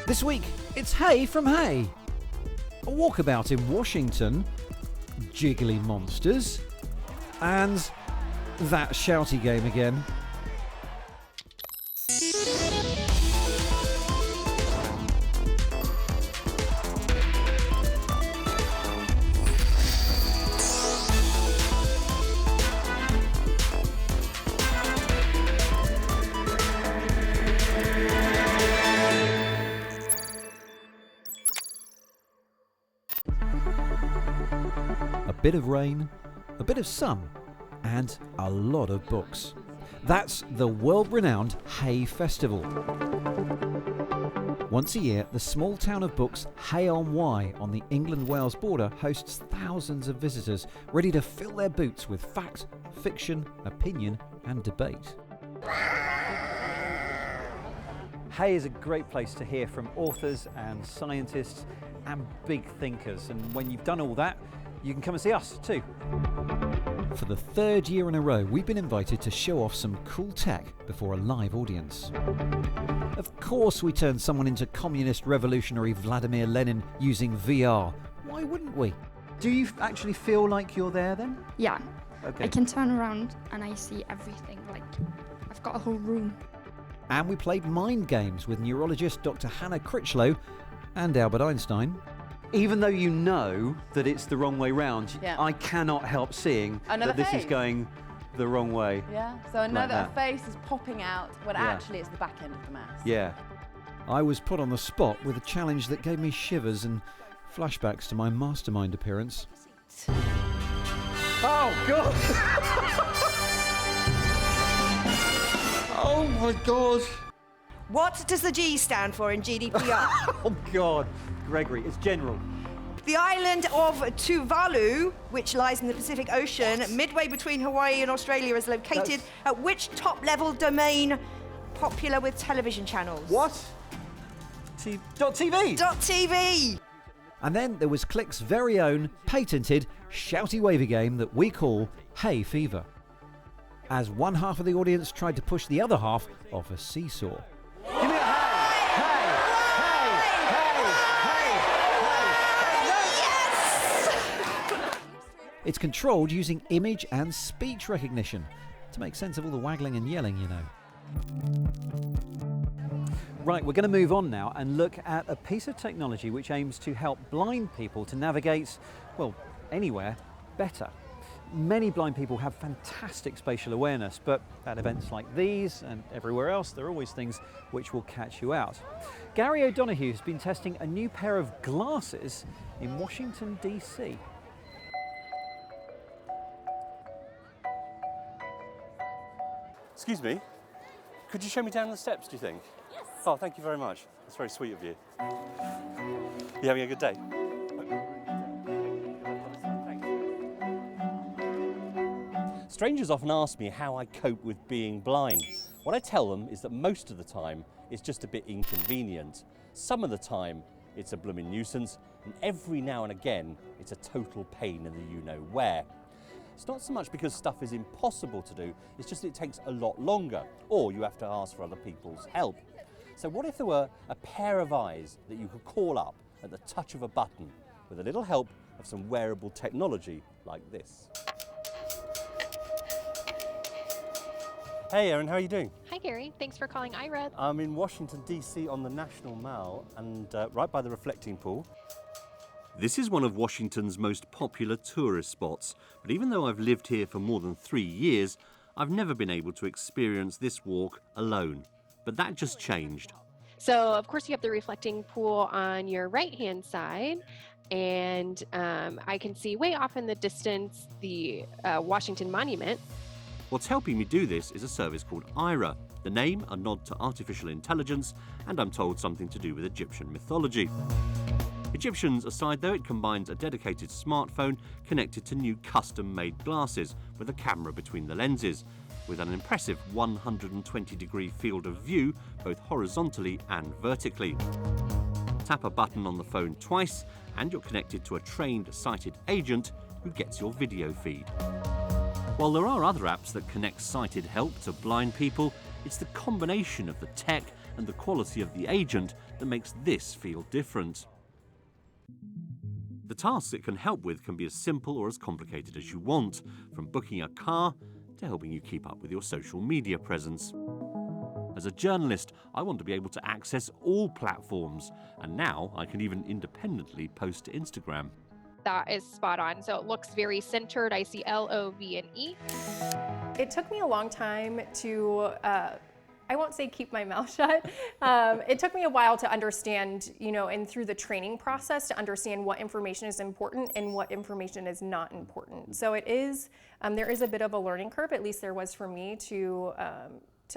This week, it's Hay from Hay. A walkabout in Washington, jiggly monsters, and that shouty game again. A bit of rain, a bit of sun, and a lot of books. That's the world-renowned Hay Festival. Once a year, the small town of books Hay-on-Wye on the England-Wales border hosts thousands of visitors ready to fill their boots with fact, fiction, opinion and debate. Hay is a great place to hear from authors and scientists and big thinkers, and when you've done all that, you can come and see us too. For the third year in a row, we've been invited to show off some cool tech before a live audience. Of course we turned someone into communist revolutionary Vladimir Lenin using VR. Why wouldn't we? Do you actually feel like you're there then? Yeah. Okay. I can turn around and I see everything, like I've got a whole room. And we played mind games with neurologist Dr. Hannah Critchlow and Albert Einstein. Even though you know that it's the wrong way round, Yeah. I cannot help seeing Another that this face. is going the wrong way. Yeah, so another that. face is popping out when Yeah. actually it's the back end of the mask. Yeah. I was put on the spot with a challenge that gave me shivers and flashbacks to my mastermind appearance. Oh, God! Oh, my God! What does the G stand for in GDPR? Oh, God. Gregory, it's general. The island of Tuvalu, which lies in the Pacific Ocean, midway between Hawaii and Australia, is located at which top-level domain popular with television channels? What? .tv? .tv! And then there was Click's very own, patented, shouty wavy game that we call Hay Fever. As one half of the audience tried to push the other half off a seesaw. Give me a hay! It's controlled using image and speech recognition to make sense of all the waggling and yelling, you know. Right, we're going to move on now and look at a piece of technology which aims to help blind people to navigate, well, anywhere better. Many blind people have fantastic spatial awareness, but at events like these and everywhere else, there are always things which will catch you out. Gary O'Donoghue has been testing a new pair of glasses in Washington, DC. Excuse me, could you show me down the steps, do you think? Yes. Oh, thank you very much. That's very sweet of you. You having a good day? Strangers often ask me how I cope with being blind. What I tell them is that most of the time it's just a bit inconvenient. Some of the time it's a blooming nuisance, and every now and again it's a total pain in the you-know-where. It's not so much because stuff is impossible to do, it's just that it takes a lot longer, or you have to ask for other people's help. So what if there were a pair of eyes that you could call up at the touch of a button with a little help of some wearable technology like this? Hey Erin, how are you doing? Hi Gary, thanks for calling iRed. I'm in Washington DC on the National Mall and right by the reflecting pool. This is one of Washington's most popular tourist spots, but even though I've lived here for more than 3 years, I've never been able to experience this walk alone. But that just changed. So of course you have the reflecting pool on your right hand side, and I can see way off in the distance the Washington Monument. What's helping me do this is a service called Ira. The name a nod to artificial intelligence, and I'm told something to do with Egyptian mythology. Egyptians aside though, it combines a dedicated smartphone connected to new custom-made glasses with a camera between the lenses, with an impressive 120-degree field of view both horizontally and vertically. Tap a button on the phone twice and you're connected to a trained sighted agent who gets your video feed. While there are other apps that connect sighted help to blind people, it's the combination of the tech and the quality of the agent that makes this feel different. The tasks it can help with can be as simple or as complicated as you want, from booking a car to helping you keep up with your social media presence. As a journalist, I want to be able to access all platforms, and now I can even independently post to Instagram. That is spot on. So it looks very centered. I see L, O, V, and E. It took me a long time to, I won't say keep my mouth shut. It took me a while to understand, and through the training process to understand what information is important and what information is not important. So it is, there is a bit of a learning curve, at least there was for me, to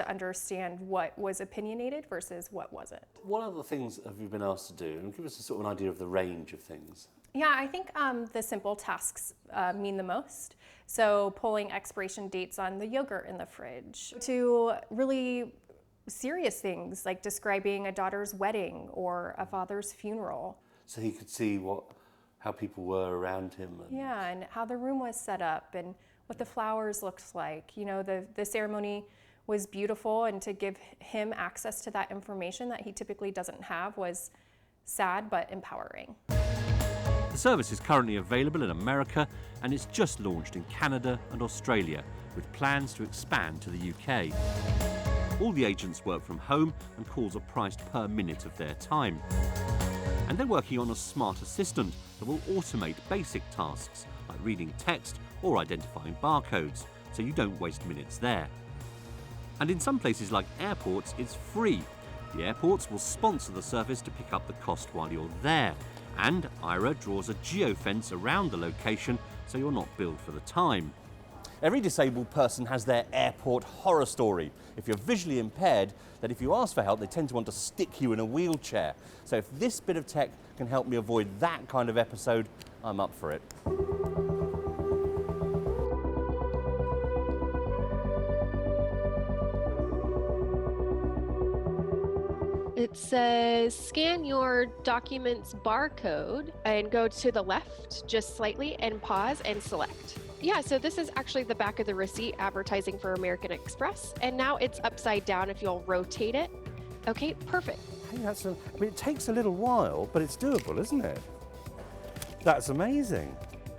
understand what was opinionated versus what wasn't. What other things have you been asked to do? And give us a sort of an idea of the range of things. Yeah, I think the simple tasks mean the most. So pulling expiration dates on the yogurt in the fridge, to really serious things like describing a daughter's wedding or a father's funeral. So he could see how people were around him. Yeah, and how the room was set up and what the flowers looked like. The ceremony was beautiful, and to give him access to that information that he typically doesn't have was sad but empowering. The service is currently available in America, and it's just launched in Canada and Australia, with plans to expand to the UK. All the agents work from home, and calls are priced per minute of their time. And they're working on a smart assistant that will automate basic tasks like reading text or identifying barcodes, so you don't waste minutes there. And in some places like airports, it's free. The airports will sponsor the service to pick up the cost while you're there. And Ira draws a geofence around the location so you're not billed for the time. Every disabled person has their airport horror story. If you're visually impaired, then if you ask for help, they tend to want to stick you in a wheelchair. So if this bit of tech can help me avoid that kind of episode, I'm up for it. It says scan your document's barcode and go to the left just slightly and pause and select. Yeah, so this is actually the back of the receipt advertising for American Express, and now it's upside down if you'll rotate it. Okay, perfect. Hey, it takes a little while, but it's doable, isn't it? That's amazing.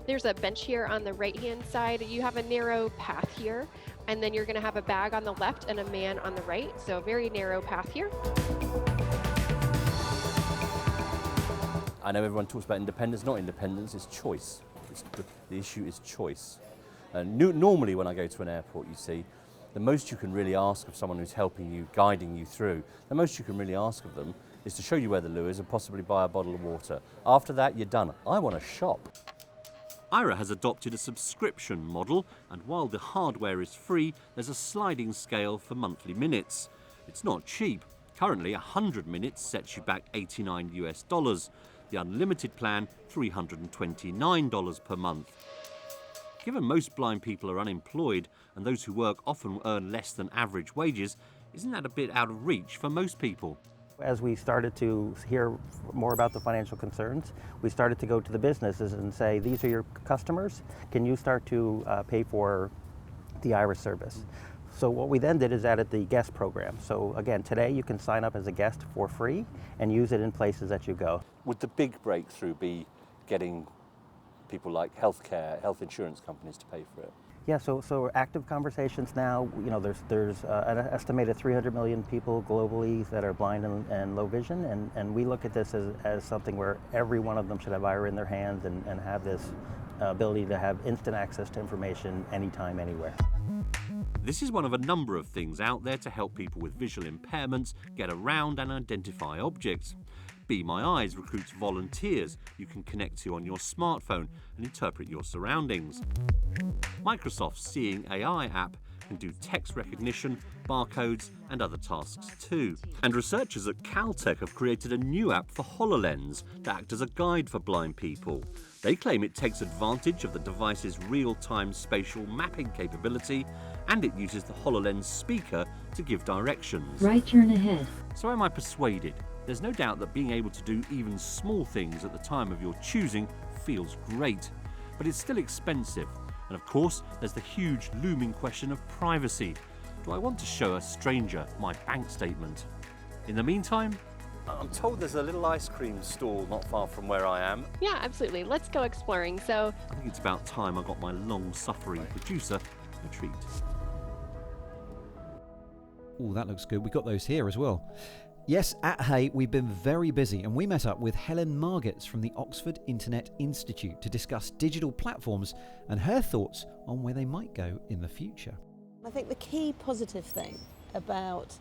There's a bench here on the right-hand side. You have a narrow path here, and then you're gonna have a bag on the left and a man on the right, so very narrow path here. I know everyone talks about independence, not independence, it's choice. The issue is choice. Normally when I go to an airport, you see, the most you can really ask of someone who's helping you, guiding you through, the most you can really ask of them is to show you where the loo is and possibly buy a bottle of water. After that, you're done. I want to shop. Ira has adopted a subscription model, and while the hardware is free, there's a sliding scale for monthly minutes. It's not cheap. Currently, 100 minutes sets you back $89 US. The unlimited plan, $329 per month. Given most blind people are unemployed and those who work often earn less than average wages, isn't that a bit out of reach for most people? As we started to hear more about the financial concerns, we started to go to the businesses and say, these are your customers, can you start to pay for the Ira service? So what we then did is added the guest program. So again, today you can sign up as a guest for free and use it in places that you go. Would the big breakthrough be getting people like healthcare, health insurance companies to pay for it? Yeah, so active conversations now, there's an estimated 300 million people globally that are blind and low vision, and we look at this as something where every one of them should have Ira in their hands and have this ability to have instant access to information anytime, anywhere. This is one of a number of things out there to help people with visual impairments get around and identify objects. Be My Eyes recruits volunteers you can connect to on your smartphone and interpret your surroundings. Microsoft's Seeing AI app can do text recognition, barcodes, and other tasks too. And researchers at Caltech have created a new app for Hololens to act as a guide for blind people. They claim it takes advantage of the device's real-time spatial mapping capability, and it uses the Hololens speaker to give directions. Right turn ahead. So am I persuaded? There's no doubt that being able to do even small things at the time of your choosing feels great, but it's still expensive. And of course, there's the huge looming question of privacy. Do I want to show a stranger my bank statement? In the meantime, I'm told there's a little ice cream stall not far from where I am. Yeah, absolutely. Let's go exploring. So, I think it's about time I got my long-suffering producer a treat. Oh, that looks good. We got those here as well. Yes, at Hay, we've been very busy and we met up with Helen Margetts from the Oxford Internet Institute to discuss digital platforms and her thoughts on where they might go in the future. I think the key positive thing about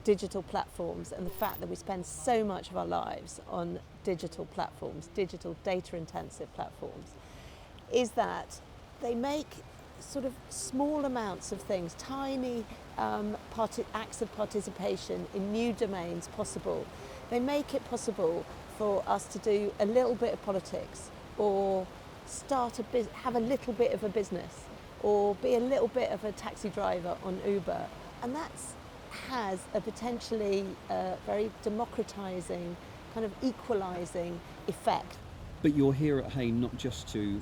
digital platforms and the fact that we spend so much of our lives on digital platforms, digital data-intensive platforms, is that they make sort of small amounts of things, tiny acts of participation in new domains possible. They make it possible for us to do a little bit of politics, or have a little bit of a business, or be a little bit of a taxi driver on Uber. And that has a potentially very democratizing, kind of equalizing effect. But you're here at Hay not just to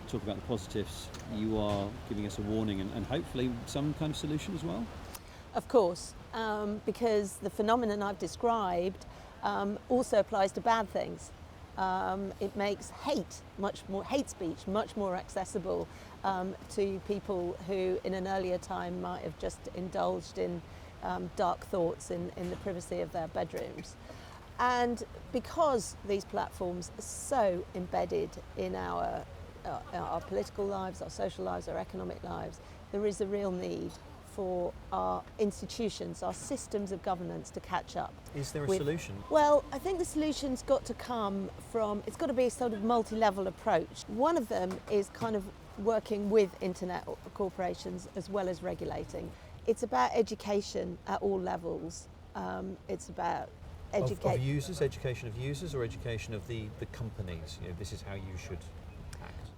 talk about the positives, you are giving us a warning and hopefully some kind of solution as well? Of course, because the phenomenon I've described also applies to bad things. It makes hate speech much more accessible to people who in an earlier time might have just indulged in dark thoughts in the privacy of their bedrooms. And because these platforms are so embedded in our political lives, our social lives, our economic lives, there is a real need for our institutions, our systems of governance to catch up. Is there a solution? Well, I think the solution's got to come from, it's got to be a sort of multi-level approach. One of them is kind of working with internet corporations as well as regulating. It's about education at all levels. It's about Of users, education of users, or education of the companies? You know, this is how you should act.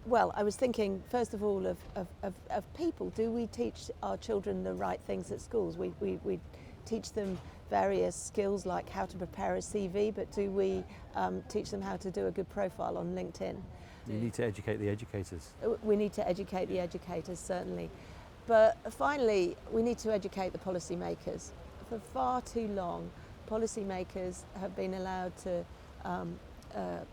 Well, I was thinking, first of all, of people. Do we teach our children the right things at schools? We teach them various skills like how to prepare a CV, but do we teach them how to do a good profile on LinkedIn? You need to educate the educators. We need to educate the educators, certainly. But finally, we need to educate the policymakers. For far too long, policymakers have been allowed to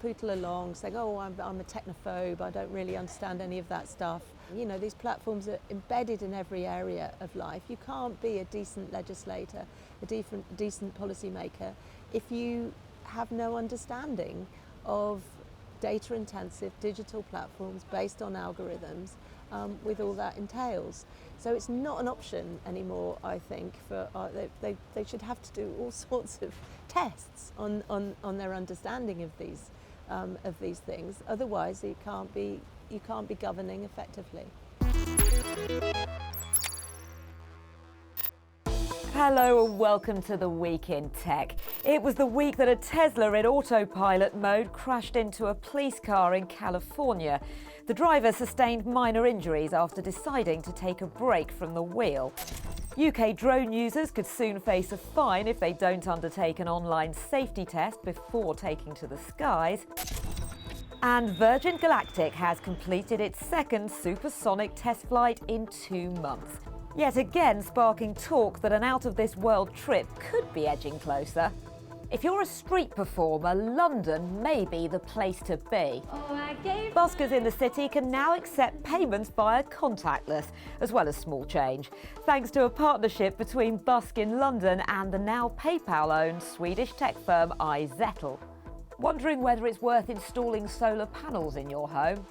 pootle along, saying, oh, I'm a technophobe, I don't really understand any of that stuff. You know, these platforms are embedded in every area of life. You can't be a decent legislator, a decent policymaker, if you have no understanding of data-intensive digital platforms based on algorithms, with all that entails. So it's not an option anymore, I think. They should have to do all sorts of tests on their understanding of these things. Otherwise, you can't be governing effectively. Hello and welcome to the Week in Tech. It was the week that a Tesla in autopilot mode crashed into a police car in California. The driver sustained minor injuries after deciding to take a break from the wheel. UK drone users could soon face a fine if they don't undertake an online safety test before taking to the skies. And Virgin Galactic has completed its second supersonic test flight in 2 months. Yet again sparking talk that an out-of-this-world trip could be edging closer. If you're a street performer, London may be the place to be. Buskers in the city can now accept payments via contactless, as well as small change, thanks to a partnership between Busk in London and the now PayPal-owned Swedish tech firm iZettle. Wondering whether it's worth installing solar panels in your home?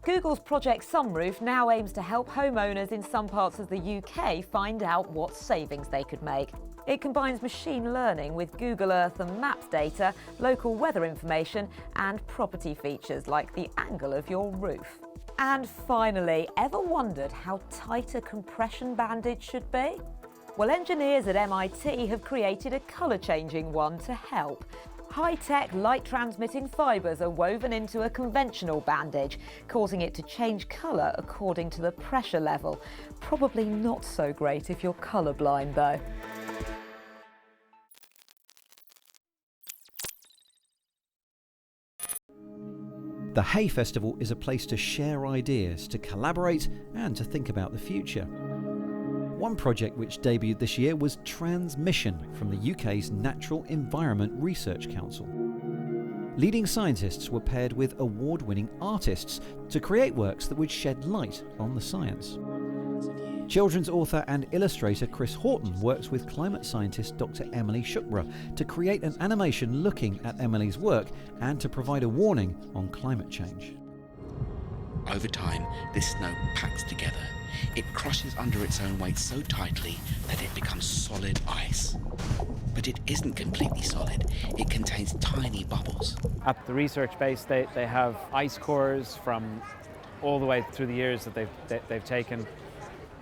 Google's Project Sunroof now aims to help homeowners in some parts of the UK find out what savings they could make. It combines machine learning with Google Earth and Maps data, local weather information, and property features like the angle of your roof. And finally, ever wondered how tight a compression bandage should be? Well, engineers at MIT have created a colour-changing one to help. High-tech, light-transmitting fibres are woven into a conventional bandage, causing it to change colour according to the pressure level. Probably not so great if you're colourblind, though. The Hay Festival is a place to share ideas, to collaborate and to think about the future. One project which debuted this year was Trans.mission from the UK's Natural Environment Research Council. Leading scientists were paired with award-winning artists to create works that would shed light on the science. Children's author and illustrator Chris Horton works with climate scientist Dr. Emily Shukra to create an animation looking at Emily's work and to provide a warning on climate change. Over time, this snow packs together. It crushes under its own weight so tightly that it becomes solid ice. But it isn't completely solid. It contains tiny bubbles. At the research base, they have ice cores from all the way through the years that they've taken.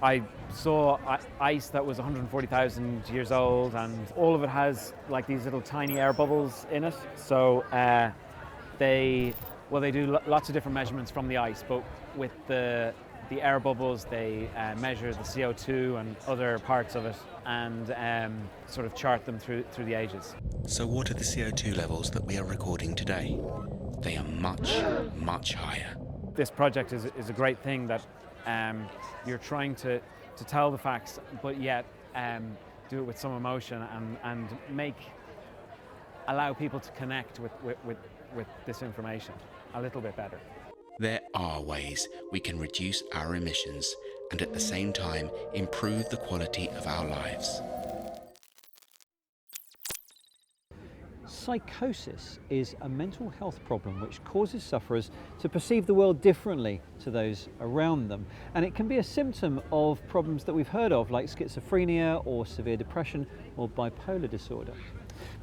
I saw ice that was 140,000 years old, and all of it has like these little tiny air bubbles in it. So they do lots of different measurements from the ice, but with the air bubbles, they measure the CO2 and other parts of it and sort of chart them through the ages. So what are the CO2 levels that we are recording today? They are much, much higher. This project is a great thing that you're trying to tell the facts, but yet do it with some emotion and allow people to connect with this information a little bit better. There are ways we can reduce our emissions and at the same time improve the quality of our lives. Psychosis is a mental health problem which causes sufferers to perceive the world differently to those around them. And it can be a symptom of problems that we've heard of, like schizophrenia or severe depression or bipolar disorder.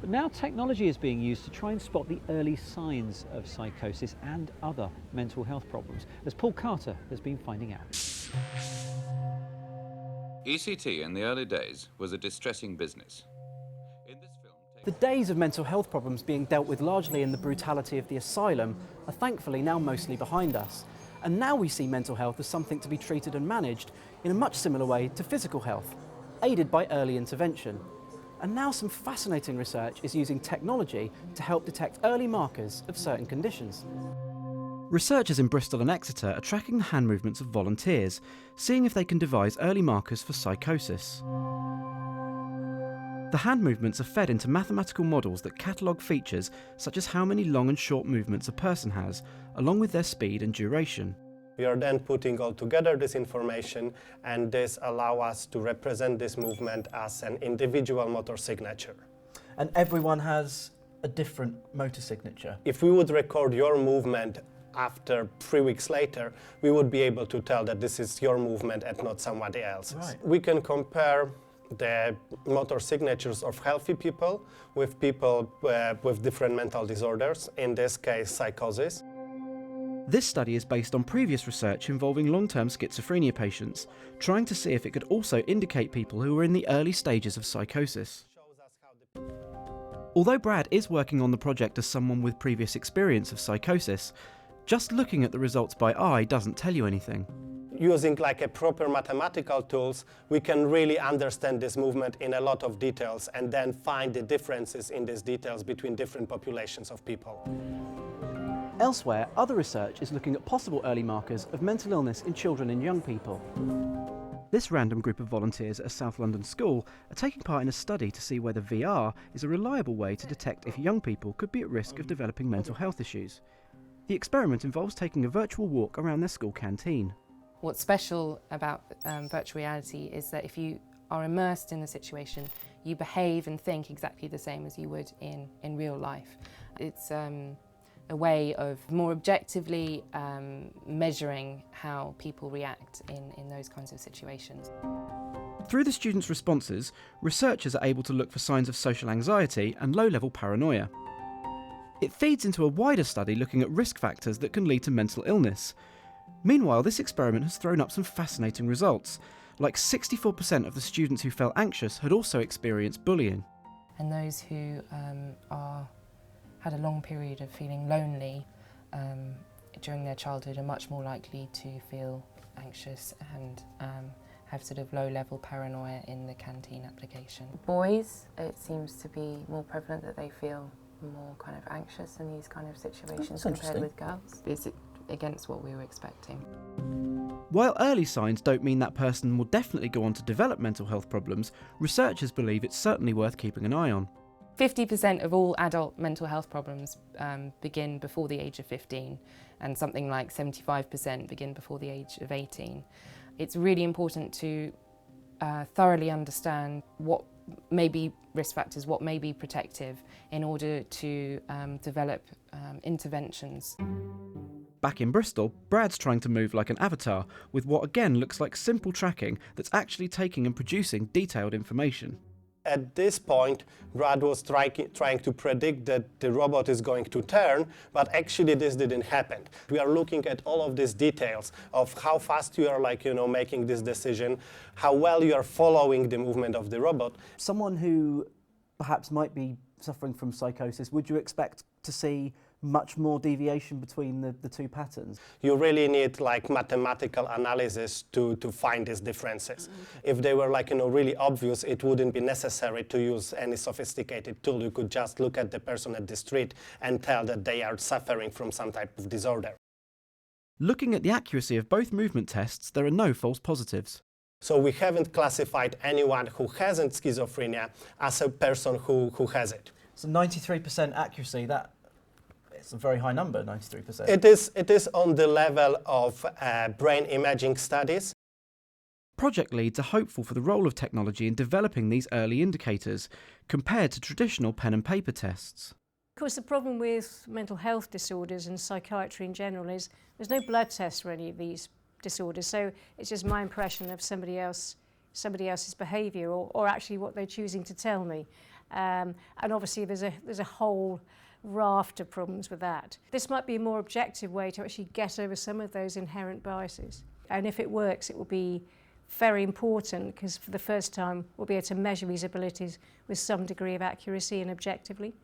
But now technology is being used to try and spot the early signs of psychosis and other mental health problems, as Paul Carter has been finding out. ECT in the early days was a distressing business. The days of mental health problems being dealt with largely in the brutality of the asylum are thankfully now mostly behind us. And now we see mental health as something to be treated and managed in a much similar way to physical health, aided by early intervention. And now some fascinating research is using technology to help detect early markers of certain conditions. Researchers in Bristol and Exeter are tracking the hand movements of volunteers, seeing if they can devise early markers for psychosis. The hand movements are fed into mathematical models that catalogue features such as how many long and short movements a person has, along with their speed and duration. We are then putting all together this information, and this allows us to represent this movement as an individual motor signature. And everyone has a different motor signature. If we would record your movement after 3 weeks later, we would be able to tell that this is your movement and not somebody else's. Right. We can compare the motor signatures of healthy people with people with different mental disorders, in this case psychosis. This study is based on previous research involving long-term schizophrenia patients, trying to see if it could also indicate people who are in the early stages of psychosis. Although Brad is working on the project as someone with previous experience of psychosis, just looking at the results by eye doesn't tell you anything. Using like a proper mathematical tools, we can really understand this movement in a lot of details and then find the differences in these details between different populations of people. Elsewhere, other research is looking at possible early markers of mental illness in children and young people. This random group of volunteers at a South London school are taking part in a study to see whether VR is a reliable way to detect if young people could be at risk of developing mental health issues. The experiment involves taking a virtual walk around their school canteen. What's special about virtual reality is that if you are immersed in the situation, you behave and think exactly the same as you would in real life. It's a way of more objectively measuring how people react in those kinds of situations. Through the students' responses, researchers are able to look for signs of social anxiety and low-level paranoia. It feeds into a wider study looking at risk factors that can lead to mental illness. Meanwhile, this experiment has thrown up some fascinating results, like 64% of the students who felt anxious had also experienced bullying. And those who had a long period of feeling lonely during their childhood are much more likely to feel anxious and have sort of low-level paranoia in the canteen application. Boys, it seems to be more prevalent that they feel more kind of anxious in these kind of situations compared with girls. It's against what we were expecting. While early signs don't mean that person will definitely go on to develop mental health problems, researchers believe it's certainly worth keeping an eye on. 50% of all adult mental health problems begin before the age of 15, and something like 75% begin before the age of 18. It's really important to thoroughly understand what may be risk factors, what may be protective, in order to develop interventions. Back in Bristol, Brad's trying to move like an avatar with what again looks like simple tracking that's actually taking and producing detailed information. At this point, Brad was trying to predict that the robot is going to turn, but actually this didn't happen. We are looking at all of these details of how fast you are making this decision, how well you are following the movement of the robot. Someone who perhaps might be suffering from psychosis, would you expect to see much more deviation between the two patterns? You really need mathematical analysis to find these differences. Okay. If they were really obvious, it wouldn't be necessary to use any sophisticated tool. You could just look at the person at the street and tell that they are suffering from some type of disorder. Looking at the accuracy of both movement tests, there are no false positives. So we haven't classified anyone who hasn't schizophrenia as a person who has it. So 93% accuracy, it's a very high number, 93%. It is on the level of brain imaging studies. Project leads are hopeful for the role of technology in developing these early indicators, compared to traditional pen and paper tests. Of course, the problem with mental health disorders and psychiatry in general is there's no blood test for any of these disorders, so it's just my impression of somebody else's behaviour or actually what they're choosing to tell me. And obviously there's a whole raft of problems with that. This might be a more objective way to actually get over some of those inherent biases. And if it works, it will be very important, because for the first time we'll be able to measure these abilities with some degree of accuracy and objectively.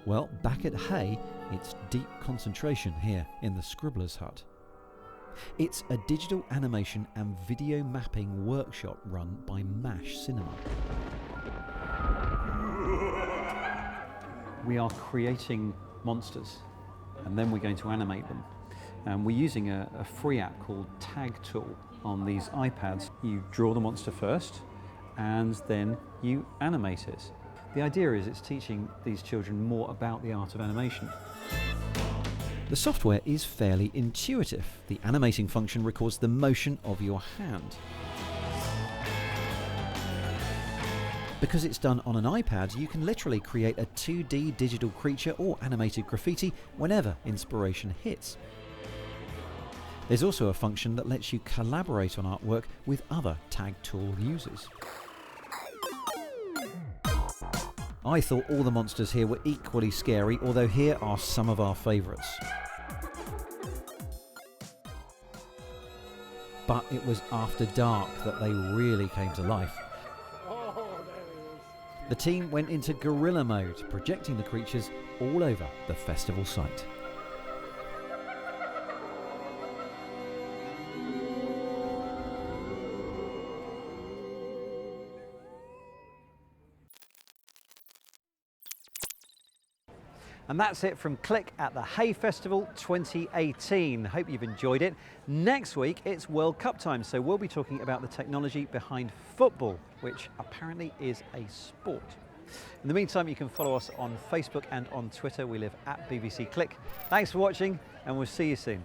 Well, back at Hay, it's deep concentration here in the Scribbler's Hut. It's a digital animation and video mapping workshop run by MASH Cinema. We are creating monsters, and then we're going to animate them. And we're using a free app called Tag Tool on these iPads. You draw the monster first, and then you animate it. The idea is it's teaching these children more about the art of animation. The software is fairly intuitive. The animating function records the motion of your hand. Because it's done on an iPad, you can literally create a 2D digital creature or animated graffiti whenever inspiration hits. There's also a function that lets you collaborate on artwork with other Tag Tool users. I thought all the monsters here were equally scary, although here are some of our favourites. But it was after dark that they really came to life. The team went into guerrilla mode, projecting the creatures all over the festival site. And that's it from Click at the Hay Festival 2018. Hope you've enjoyed it. Next week, it's World Cup time, so we'll be talking about the technology behind football, which apparently is a sport. In the meantime, you can follow us on Facebook and on Twitter. We live at BBC Click. Thanks for watching, and we'll see you soon.